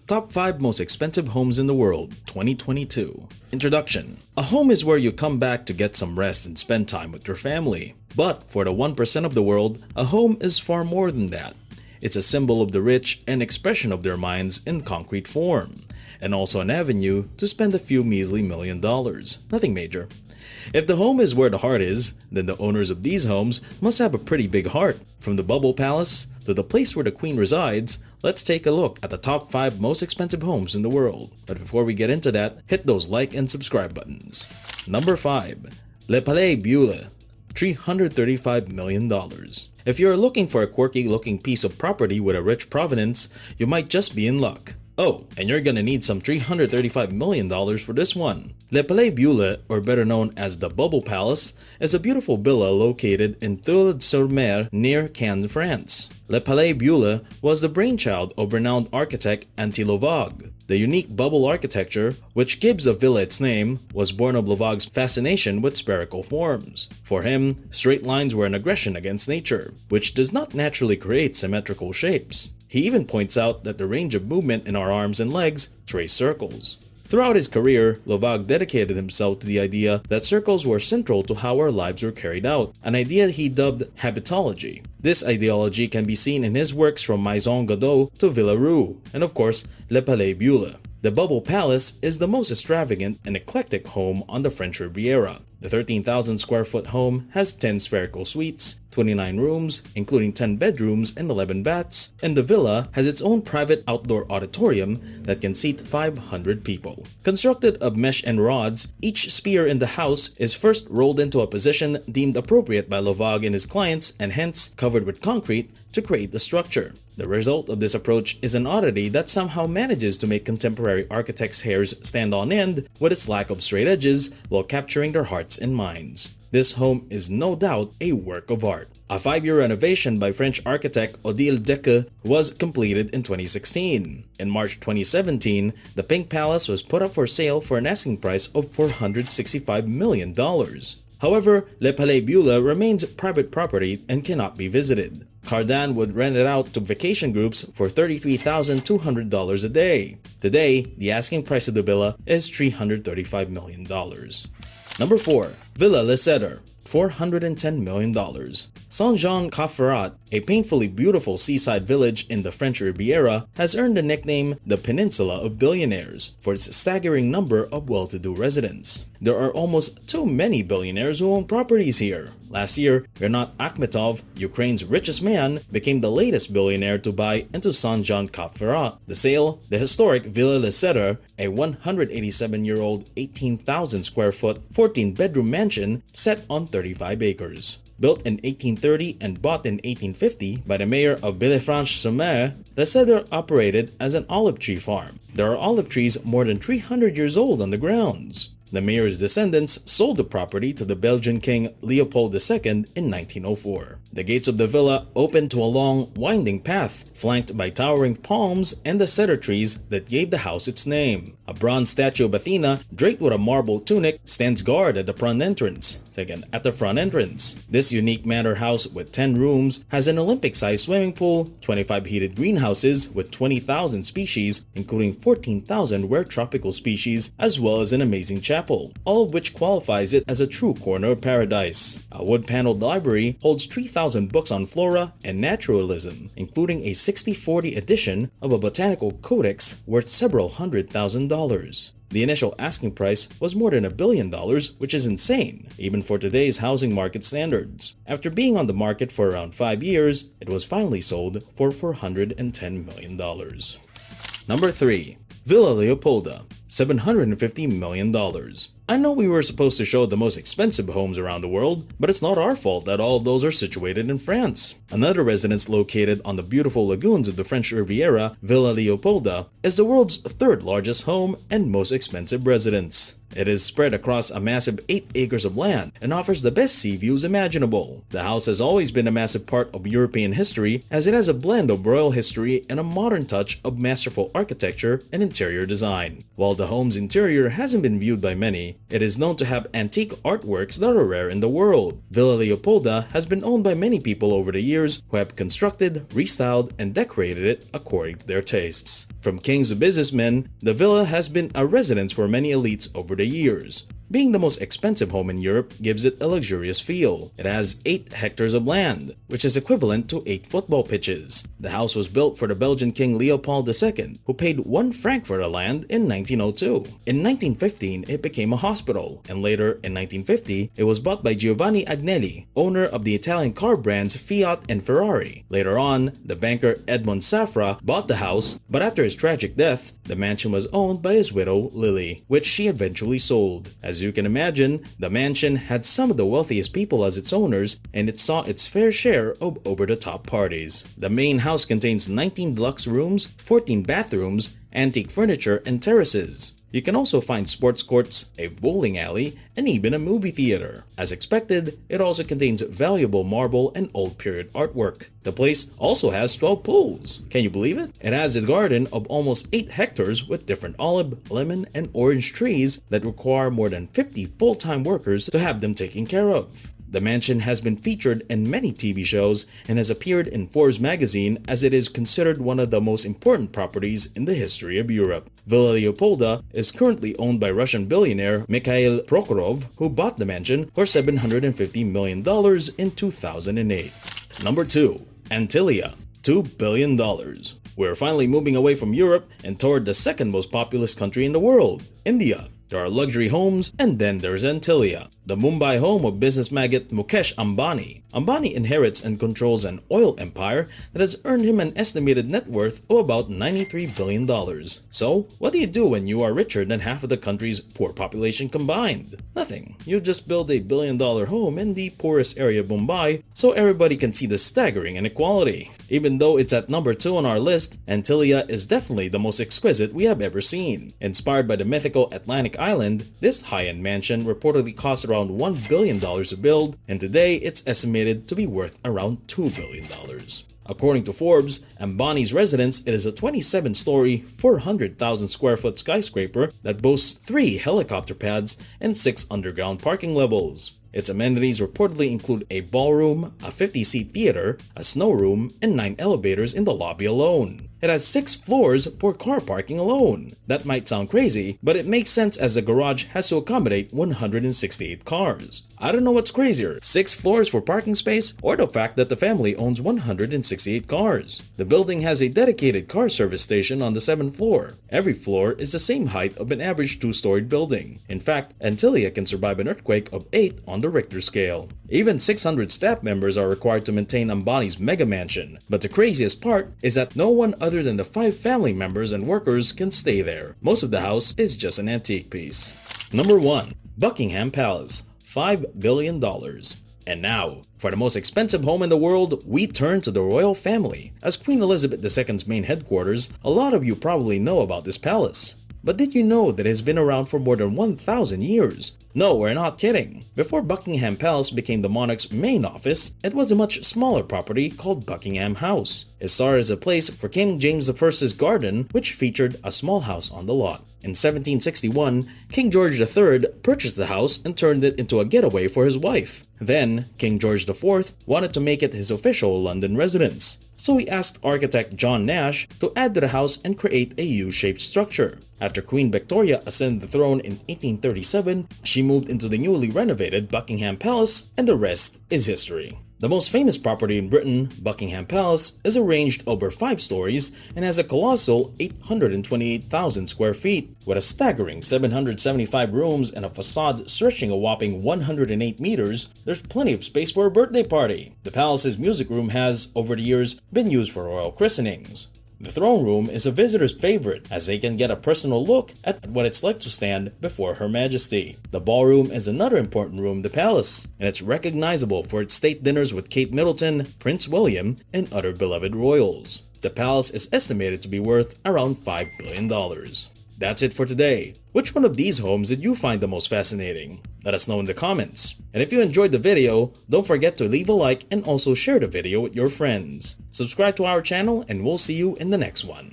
Top 5 Most Expensive Homes in the World, 2022. Introduction. A home is where you come back to get some rest and spend time with your family. But for the 1% of the world, a home is far more than that. It's a symbol of the rich and expression of their minds in concrete form, and also an avenue to spend a few measly $1 million. Nothing major. If the home is where the heart is, then the owners of these homes must have a pretty big heart. From the Bubble Palace to the place where the Queen resides, let's take a look at the top 5 most expensive homes in the world. But before we get into that, hit those like and subscribe buttons. Number 5. Plebeule, $335 million. If you're looking for a quirky looking piece of property with a rich provenance, you might just be in luck. Oh, and you're gonna need some $335 million for this one. Le Plebeule, or better known as the Bubble Palace, is a beautiful villa located in Thule-sur-Mer near Cannes, France. Le Plebeule was the brainchild of renowned architect Antilia. The unique bubble architecture, which gives the villa its name, was born of Levaque's fascination with spherical forms. For him, straight lines were an aggression against nature, which does not naturally create symmetrical shapes. He even points out that the range of movement in our arms and legs trace circles. Throughout his career, Levaque dedicated himself to the idea that circles were central to how our lives were carried out, an idea he dubbed habitology. This ideology can be seen in his works from Maison Godot to Villa Rue, and of course, Le Plebeule. The Bubble Palace is the most extravagant and eclectic home on the French Riviera. The 13,000 square foot home has 10 spherical suites, 29 rooms, including 10 bedrooms and 11 baths, and the villa has its own private outdoor auditorium that can seat 500 people. Constructed of mesh and rods, each sphere in the house is first rolled into a position deemed appropriate by Levaque and his clients and hence covered with concrete to create the structure. The result of this approach is an oddity that somehow manages to make contemporary architects' hairs stand on end with its lack of straight edges while capturing their hearts and minds. This home is no doubt a work of art. A 5-year renovation by French architect Odile Decaux was completed in 2016. In March 2017, the Pink Palace was put up for sale for an asking price of $465 million. However, Le Plebeule remains private property and cannot be visited. Cardin would rent it out to vacation groups for $33,200 a day. Today, the asking price of the villa is $335 million. Number 4. Villa Le Cedar, $410 million. Saint-Jean-Cap-Ferrat, a painfully beautiful seaside village in the French Riviera, has earned the nickname the Peninsula of Billionaires for its staggering number of well-to-do residents. There are almost too many billionaires who own properties here. Last year, Gernot Akhmetov, Ukraine's richest man, became the latest billionaire to buy into Saint-Jean-Cap-Ferrat. The sale, the historic Villa Le Cedar, a 187-year-old, 18,000 square foot, 14-bedroom mansion set on 35 acres. Built in 1830 and bought in 1850 by the mayor of Villefranche-sur-Mer, the Cedar operated as an olive tree farm. There are olive trees more than 300 years old on the grounds. The mayor's descendants sold the property to the Belgian king Leopolda II in 1904. The gates of the villa open to a long, winding path, flanked by towering palms and the cedar trees that gave the house its name. A bronze statue of Athena, draped with a marble tunic, stands guard at the front entrance. This unique manor house with 10 rooms has an Olympic-sized swimming pool, 25 heated greenhouses with 20,000 species, including 14,000 rare tropical species, as well as an amazing chapel, all of which qualifies it as a true corner of paradise. A wood-paneled library holds 3,000 books on flora and naturalism, including a 60/40 edition of a botanical codex worth several $100,000. The initial asking price was more than $1 billion, which is insane, even for today's housing market standards. After being on the market for around 5 years, it was finally sold for $410 million. Number 3. Villa Leopolda, $750 million. I know we were supposed to show the most expensive homes around the world, but it's not our fault that all of those are situated in France. Another residence located on the beautiful lagoons of the French Riviera, Villa Leopolda, is the world's 3rd largest home and most expensive residence. It is spread across a massive 8 acres of land and offers the best sea views imaginable. The house has always been a massive part of European history, as it has a blend of royal history and a modern touch of masterful architecture and interior design. While the home's interior hasn't been viewed by many, it is known to have antique artworks that are rare in the world. Villa Leopolda has been owned by many people over the years who have constructed, restyled, and decorated it according to their tastes. From kings to businessmen, the villa has been a residence for many elites over the years. Being the most expensive home in Europe gives it a luxurious feel. It has 8 hectares of land, which is equivalent to 8 football pitches. The house was built for the Belgian King Leopold II, who paid 1 franc for the land in 1902. In 1915, it became a hospital, and later in 1950, it was bought by Giovanni Agnelli, owner of the Italian car brands Fiat and Ferrari. Later on, the banker Edmond Safra bought the house, but after his tragic death, the mansion was owned by his widow Lily, which she eventually sold. As you can imagine, the mansion had some of the wealthiest people as its owners, and it saw its fair share of over-the-top parties. The main house contains 19 deluxe rooms, 14 bathrooms, antique furniture, and terraces. You can also find sports courts, a bowling alley, and even a movie theater. As expected, it also contains valuable marble and old period artwork. The place also has 12 pools. Can you believe it? It has a garden of almost 8 hectares with different olive, lemon, and orange trees that require more than 50 full-time workers to have them taken care of. The mansion has been featured in many TV shows and has appeared in Forbes magazine, as it is considered one of the most important properties in the history of Europe. Villa Leopolda is currently owned by Russian billionaire Mikhail Prokhorov, who bought the mansion for $750 million in 2008. Number 2. Antilia, $2 billion. We're finally moving away from Europe and toward the second most populous country in the world, India. There are luxury homes, and then there's Antilia, the Mumbai home of business magnate Mukesh Ambani. Ambani inherits and controls an oil empire that has earned him an estimated net worth of about $93 billion. So, what do you do when you are richer than half of the country's poor population combined? Nothing. You just build a $1 billion home in the poorest area of Mumbai so everybody can see the staggering inequality. Even though it's at number 2 on our list, Antilia is definitely the most exquisite we have ever seen. Inspired by the mythical Atlantic Island, this high-end mansion reportedly cost around $1 billion to build, and today it's estimated to be worth around $2 billion. According to Forbes, Ambani's residence, it is a 27-story, 400,000 square foot skyscraper that boasts 3 helicopter pads and 6 underground parking levels. Its amenities reportedly include a ballroom, a 50-seat theater, a snow room, and 9 elevators in the lobby alone. It has 6 floors for car parking alone. That might sound crazy, but it makes sense as the garage has to accommodate 168 cars. I don't know what's crazier, 6 floors for parking space or the fact that the family owns 168 cars. The building has a dedicated car service station on the 7th floor. Every floor is the same height of an average 2-storied building. In fact, Antilia can survive an earthquake of 8 on the Richter scale. Even 600 staff members are required to maintain Ambani's mega mansion. But the craziest part is that no one other than the 5 family members and workers can stay there. Most of the house is just an antique piece. Number 1. Buckingham Palace, $5 billion. And now, for the most expensive home in the world, we turn to the royal family. As Queen Elizabeth II's main headquarters, a lot of you probably know about this palace. But did you know that it has been around for more than 1,000 years? No, we're not kidding. Before Buckingham Palace became the monarch's main office, it was a much smaller property called Buckingham House. It started as a place for King James I's garden, which featured a small house on the lot. In 1761, King George III purchased the house and turned it into a getaway for his wife. Then, King George IV wanted to make it his official London residence. So he asked architect John Nash to add to the house and create a U-shaped structure. After Queen Victoria ascended the throne in 1837, she moved into the newly renovated Buckingham Palace, and the rest is history. The most famous property in Britain, Buckingham Palace, is arranged over 5 stories and has a colossal 828,000 square feet. With a staggering 775 rooms and a facade stretching a whopping 108 meters, there's plenty of space for a birthday party. The palace's music room has, over the years, been used for royal christenings. The throne room is a visitor's favorite, as they can get a personal look at what it's like to stand before Her Majesty. The ballroom is another important room in the palace, and it's recognizable for its state dinners with Kate Middleton, Prince William, and other beloved royals. The palace is estimated to be worth around $5 billion. That's it for today. Which one of these homes did you find the most fascinating? Let us know in the comments. And if you enjoyed the video, don't forget to leave a like and also share the video with your friends. Subscribe to our channel and we'll see you in the next one.